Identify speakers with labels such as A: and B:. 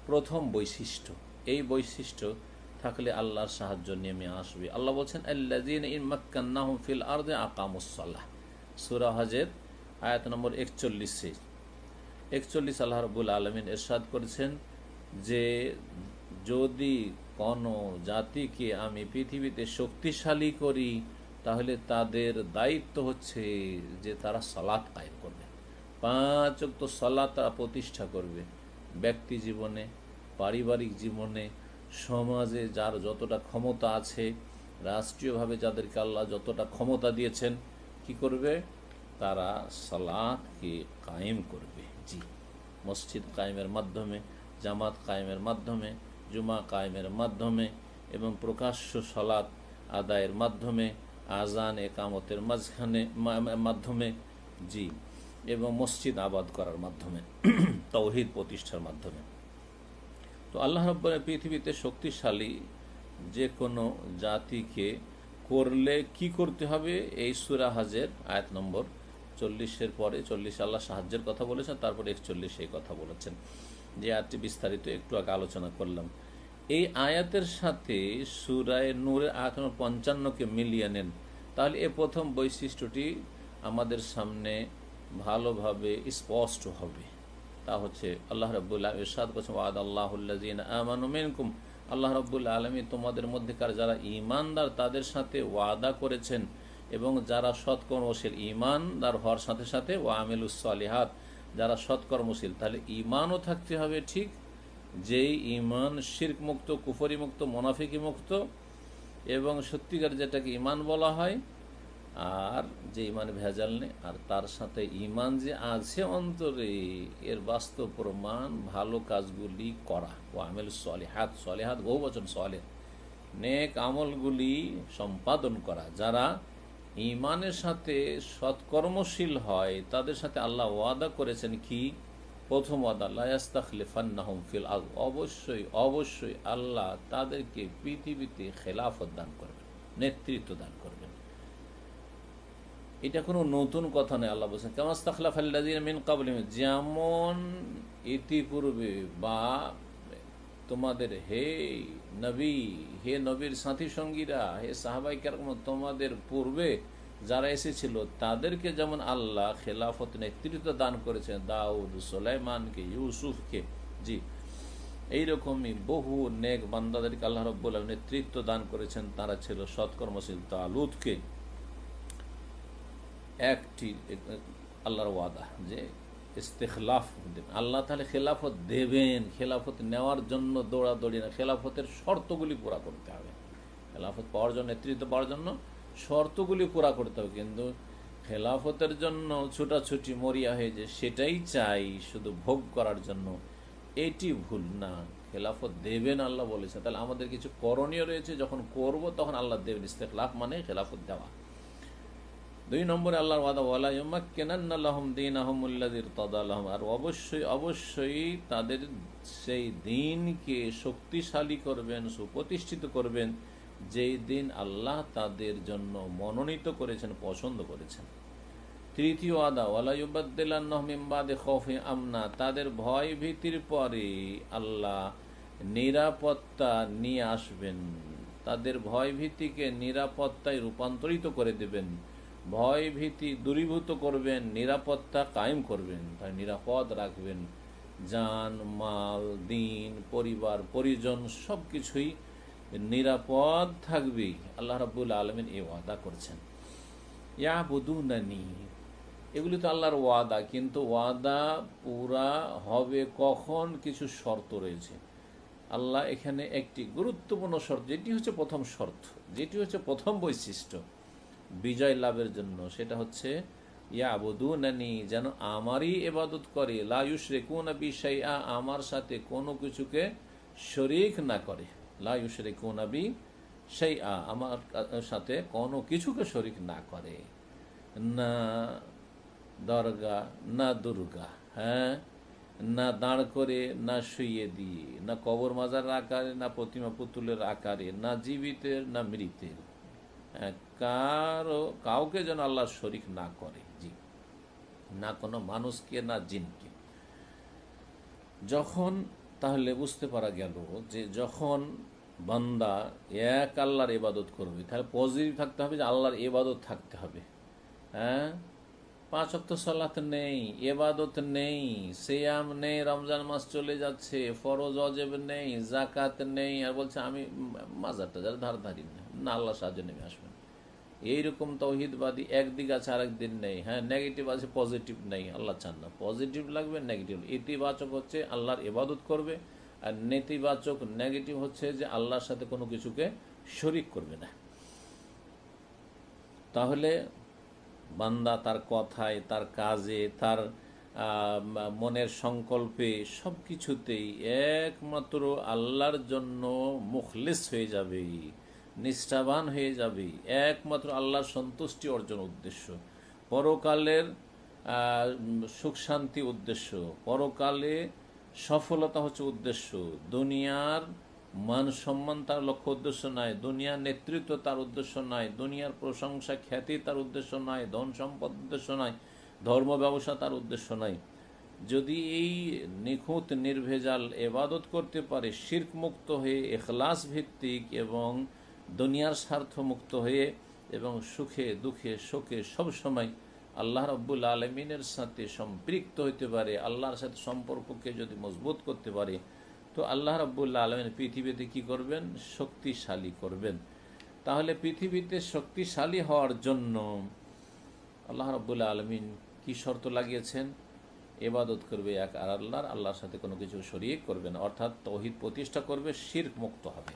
A: প্রথম বৈশিষ্ট্য। এই বৈশিষ্ট্য থাকলে আল্লাহর সাহায্য নেমে আসবে। আল্লাহ বলছেন আল্লাযীনা ইন মাক্কান্নাহুম ফিল আরদি আকামুস সালাহ, সূরা হজের আয়াত নম্বর 41। আল্লাহ রাব্বুল আলামিন ইরশাদ করেছেন যে যদি কোনো জাতিকে আমি পৃথিবীতে শক্তিশালী করি তাহলে তাদের দায়িত্ব হচ্ছে যে তারা সালাত কায়েম করবে, 5 ওয়াক্ত সালাত তারা প্রতিষ্ঠা করবে। ব্যক্তি জীবনে, পারিবারিক জীবনে, সমাজে যার যতটা ক্ষমতা আছে, রাষ্ট্রীয়ভাবে যাদেরকে আল্লাহ যতটা ক্ষমতা দিয়েছেন, কি করবে? তারা সালাতকে কায়েম করবে। জি, মসজিদ কায়েমের মাধ্যমে, জামাত কায়েমের মাধ্যমে, জুমা কায়েমের মাধ্যমে এবং প্রকাশ্য সালাত আদায়ের মাধ্যমে, আজান একামতের মাধ্যমে, জি, এবং মসজিদ আবাদ করার মাধ্যমে, তাওহীদ প্রতিষ্ঠার মাধ্যমে। তো আল্লাহ রাব্বুল পৃথিবীতে শক্তিশালী যে কোনো জাতিকে করলে কি করতে হবে, এই সূরা হজের আয়াত নম্বর 40-এর পরে 40 আল্লাহ সাহায্যের কথা বলেছেন, তারপরে 41 এই কথা বলেছেন, যে আয়াতটি বিস্তারিত একটু আগে আলোচনা করলাম। এই আয়াতের সাথে সূরায়ে নূরের আয়াত নম্বর 55-কে মিলিয়ে নেন, তাহলে এ প্রথম বৈশিষ্ট্যটি আমাদের সামনে ভালোভাবে স্পষ্ট হবে। তা হচ্ছে আল্লাহ রাব্বুল আলামিন ইরশাদ করেছেন ওয়াদাল্লাহুল্লাযীনা আমানু মিনকুম, আল্লাহ রাব্বুল আলামিন তোমাদের মধ্যেকার যারা ঈমানদার তাদের সাথে ওয়াদা করেছেন, এবং যারা সৎকর্মশীল, ঈমানদার হওয়ার সাথে সাথে ওয়া আমিলুস সলিহাত, যারা সৎকর্মশীল। তাহলে ঈমানও থাকতে হবে ঠিক, যেই ঈমান শিরক মুক্ত, কুফরি মুক্ত, মুনাফিকি মুক্ত এবং সত্যিকার যেটাকে ঈমান বলা হয়, আর যে ইমানে ভেজাল নেই, আর তার সাথে ইমান যে আছে অন্তরে, এর বাস্তব প্রমাণ ভালো কাজগুলি করা। ও আমেল সলিহাত, সলিহাত বহু বচন সলেহ, নেক আমলগুলি সম্পাদন করা। যারা ইমানের সাথে সৎকর্মশীল হয় তাদের সাথে আল্লাহ ওয়াদা করেছেন কি? প্রথম ওয়াদা, লা ইস্তাখলিফান্নাহুম ফিল আরদ, অবশ্যই অবশ্যই আল্লাহ তাদেরকে পৃথিবীতে খেলাফত দান করবেন, নেতৃত্ব দান করবেন। এটা কোনো নতুন কথা নয়। আল্লাহ বলছেন কামাস্তাখলাফাল্লাযীনা মিন ক্বাবলিহিম, যেমন ইতিপূর্বে বা তোমাদের হে নবী, হে নবীর সাথী সঙ্গীরা, হে সাহাবায়ে কেরাম, তোমাদের পূর্বে যারা এসেছিল তাদেরকে যেমন আল্লাহ খেলাফত নেতৃত্ব দান করেছেন, দাউদ, সুলাইমানকে, ইউসুফকে, জি, এইরকমই বহু নেক বান্দাদেরকে আল্লাহ রাব্বুল আলামিন নেতৃত্ব দান করেছেন। তারা ছিল সৎকর্মশীল। তালুতকে একটি আল্লাহর ওয়াদা যে ইস্তেখলাফ দেবেন, আল্লাহ তাহলে খেলাফত দেবেন। খেলাফত নেওয়ার জন্য দৌড়াদৌড়ি না, খেলাফতের শর্তগুলি পুরা করতে হবে। খেলাফত পাওয়ার জন্য, নেতৃত্ব পাওয়ার জন্য শর্তগুলি পুরা করতে হবে। কিন্তু খেলাফতের জন্য ছুটাছুটি মরিয়া হয়ে যে সেটাই চাই শুধু ভোগ করার জন্য, এটি ভুল না। খেলাফত দেবেন আল্লাহ বলেছে, তাহলে আমাদের কিছু করণীয় রয়েছে, যখন করব তখন আল্লাহ দেবেন। ইস্তেখলাফ মানে খেলাফত দেওয়া। 2 নম্বরে আল্লাহর ওয়াদা, ওয়ালা ইউমাক্কিনান্না লাহুম দীনাহুমুল্লাযী ইরতাদা লাহুম, আর অবশ্যই অবশ্যই তাদের সেই দিনকে শক্তিশালী করবেন, সুপ্রতিষ্ঠিত করবেন, যেই দিন আল্লাহ তাদের জন্য মনোনীত করেছেন, পছন্দ করেছেন। তৃতীয় ওয়াদা, ওয়ালা ইউবাদদিলান্নাহুম মিন বাদি খাউফিহিম আমনা, তাদের ভয় ভীতির পরে আল্লাহ নিরাপত্তা নিয়ে আসবেন, তাদের ভয় ভীতিকে নিরাপত্তায় রূপান্তরিত করে দেবেন, ভয় ভীতি দূরীভূত করবেন, নিরাপত্তা কায়েম করবেন, তাই নিরাপদ রাখবেন। জান, মাল, দিন, পরিবার, পরিজন সব কিছুই নিরাপদ থাকবে। আল্লাহ রাব্বুল আলামিন এই ওয়াদা করছেন। ইয়াবুদুনানি, এগুলি তো আল্লাহর ওয়াদা, কিন্তু ওয়াদা পুরা হবে কখন? কিছু শর্ত রয়েছে। আল্লাহ এখানে একটি গুরুত্বপূর্ণ শর্ত, যেটি হচ্ছে প্রথম শর্ত, যেটি হচ্ছে প্রথম বৈশিষ্ট্য বিজয় লাভের জন্য, সেটা হচ্ছে ইয়াবুদুনানি, যেন আমারই ইবাদত করে, লা ইউশরিকুনা বি শাইআ, আমার সাথে কোনো কিছুকে শরীক না করে, লা ইউশরিকুনা বি শাইআ, আমার সাথে কোনো কিছুকে শরীক না করে, না দরগা, না দুর্গা, হ্যাঁ, না দাঁড় করে, না শুইয়ে দিয়ে, না কবর মাজারের আকারে, না প্রতিমা পুতুলের আকারে, না জীবিতের না মৃতের, কাউকে যেন আল্লাহ শরীক না করে, জি, না কোনো মানুষকে, না জিনকে। যখন তাহলে বুঝতে পারা গেল যে যখন বান্দা এক আল্লাহর ইবাদত করবে, তাহলে পজিটিভ থাকতে হবে যে আল্লাহর ইবাদত থাকতে হবে। হ্যাঁ, 5 ওয়াক্ত সালাত নেই, ইবাদত নেই, সিয়াম নেই, রমজান মাস চলে যাচ্ছে, ফরজ ওয়াজিব নেই, জাকাত নেই, আর বলছে আমি মাজার টাজার ধারধারি না, আল্লাহ সাহায্য নেমে আসবেন। এইরকম তৌহিদবাদী একদিক আছে, আরেক দিন নেই। হ্যাঁ, নেগেটিভ আছে, পজিটিভ নেই, আল্লাহ চান না। পজিটিভ লাগবে, নেগেটিভ। ইতিবাচক হচ্ছে আল্লাহর ইবাদত করবে, আর নেতিবাচক নেগেটিভ হচ্ছে যে আল্লাহর সাথে কোনো কিছুকে শরিক করবে না। তাহলে বান্দা তার কথায়, তার কাজে, তার মনের সংকল্পে, সব কিছুতেই একমাত্র আল্লাহর জন্য মুখলিস হয়ে যাবে, নিষ্ঠাবান হয়ে যাবে। একমাত্র আল্লাহর সন্তুষ্টি অর্জন উদ্দেশ্য, পরকালের সুখ শান্তি উদ্দেশ্য, পরকালে সফলতা হচ্ছে উদ্দেশ্য। দুনিয়ার মান সম্মান তার লক্ষ্য উদ্দেশ্য নয়, দুনিয়ার নেতৃত্ব তার উদ্দেশ্য নয়, দুনিয়ার প্রশংসা খ্যাতি তার উদ্দেশ্য নয়, ধন সম্পদ উদ্দেশ্য নয়, ধর্ম ব্যবসা তার উদ্দেশ্য নয়। যদি এই নিখুঁত নির্ভেজাল এবাদত করতে পারে, শিরক মুক্ত হয়ে, ইখলাস ভিত্তিক এবং দুনিয়ার স্বার্থ মুক্ত হয়ে, এবং সুখে দুঃখে শোকে সবসময় আল্লাহ রাব্বুল আলমিনের সাথে সম্পৃক্ত হইতে পারে, আল্লাহর সাথে সম্পর্ককে যদি মজবুত করতে পারে, তো আল্লাহ রাব্বুল আলমিন পৃথিবীতে কি করবেন? শক্তিশালী করবেন। তাহলে পৃথিবীতে শক্তিশালী হওয়ার জন্য আল্লাহ রাব্বুল আলমিন কি শর্ত লাগিয়েছেন? ইবাদত করবে এক আর আল্লাহর সাথে কোনো কিছু শরীক করবে না, অর্থাৎ তৌহিদ প্রতিষ্ঠা করবে, শিরক মুক্ত হবে।